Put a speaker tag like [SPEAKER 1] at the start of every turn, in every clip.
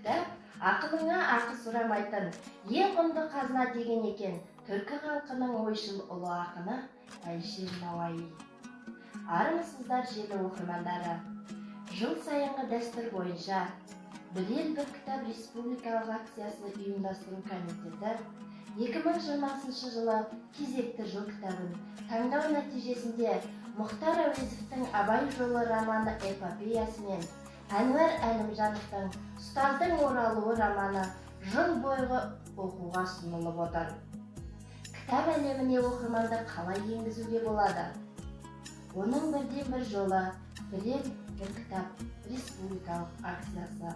[SPEAKER 1] Кітап ақыныңа ақы сұрамайтын ең құнды қазына деген екен түркі халқының ойшыл ұлы ақыны Әлішер Науаи. Армысыздар желі оқырмандары. Жыл сайынғы дәстүр бойынша Білел бір кітап республикалық акциясы ұйымдастыру комитеті 2020 жылы кезекті жыл кітабын таңдау нәтижесінде Мұхтар Әуезовтің Абай жолы романы эпопеясы мен Әнуар Әлімжановтың Ұстаздың оралуы романы жыл бойғы оқуға ұсынылып отыр. Кітап әлеміне оқырманды қалай енгізуге болады? Оның бірден бір жолы Білел бір кітап республикалық акциясы.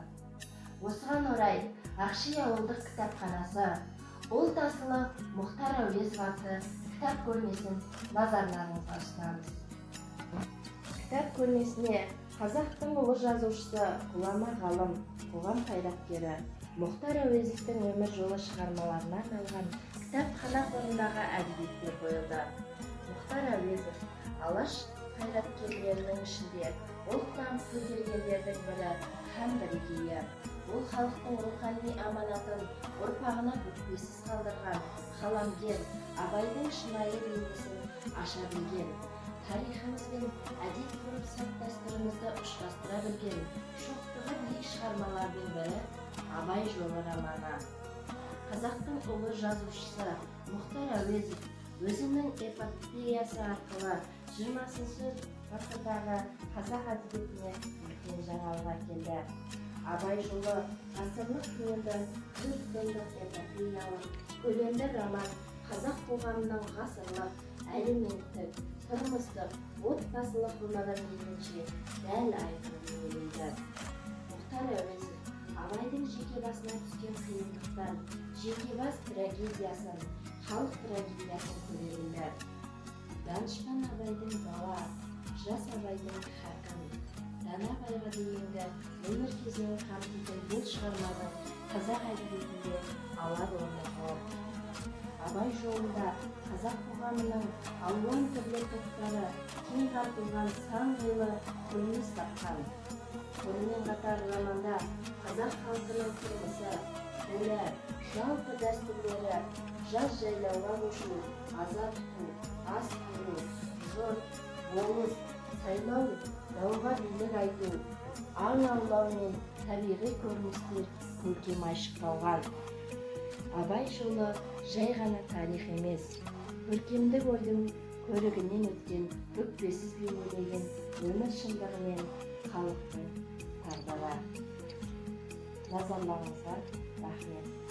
[SPEAKER 1] Осыған орай Ақши ауылдық кітапханасы ұлт асылы Мұхтар Әуезов атты кітап көрмесін назарларыңызға ұсынамыз. Кітап көрмесіне қазақтың ұлы жазушысы, ғұлама ғалым, қоғам қайраткері Мұхтар Әуезовтің өмір жолы шығармаларына арналған кітапхана қорындағы әдебиеттер қойылды. Мұхтар Әуезов алаш қайраткерлерінің ішінде ұлт намысын көтергендердің бірі һәм бірегейі. Ол халықтың рухани аманатын ұрпағына бүкпесіз қалдырған қаламгер, Абайдың шынайы бейнесін аша білген, тарихымыз бен әдет-ғұрып салт-дәстүрімізді ұштастыра білген шоқтығы биік шығармалардың бірі Абай жолы романы. Қазақтың ұлы жазушысы Мұхтар Әуезов өзінің эпопеясы арқылы 20 ғасырдағы қазақ әдебиетіне үлкен жаңалық әкелді. Абай жолы ғасырлық туынды, төрт томдық эпопеялық көлемді роман қазақ қоғамының ғасырлық, әлеуметтік, тұрмыстық, отбасылық ғұмырын мейлінше дәл айқын бейнелейді. Мұхтар Әуезов Абайдың жеке басына түскен қиындықтан жеке бас трагедиясын, халық трагедиясын көре. Данышпан Абайдың бала, жас Абайдың хакім, дана Абайға дейінгі өмір кезеңін қамтитын бұл шығарманың қазақ әдебиетінде алар орны зор. Абай жолында қазақ қоғамының алуан түрлі топтары кең қамтылған сан қилы көрініс тапқан. Сонымен қатар романда қазақ халқының тұрмысы, ділі, жалпы дәстүрлері, жаз жайлауға көшу, аза тұту, ас беру, жұрт, болыс, сайлау, дауға билік айту, аң аулау мен табиғи көріністер көркем айшықталған. Абай жолы жай ғана тарих емес, көркемдік ойдың көрігінен өткен бүкпесіз бейнелеген өмір шындығы мен халықтың тағдыры. Назарларыңызға рахмет.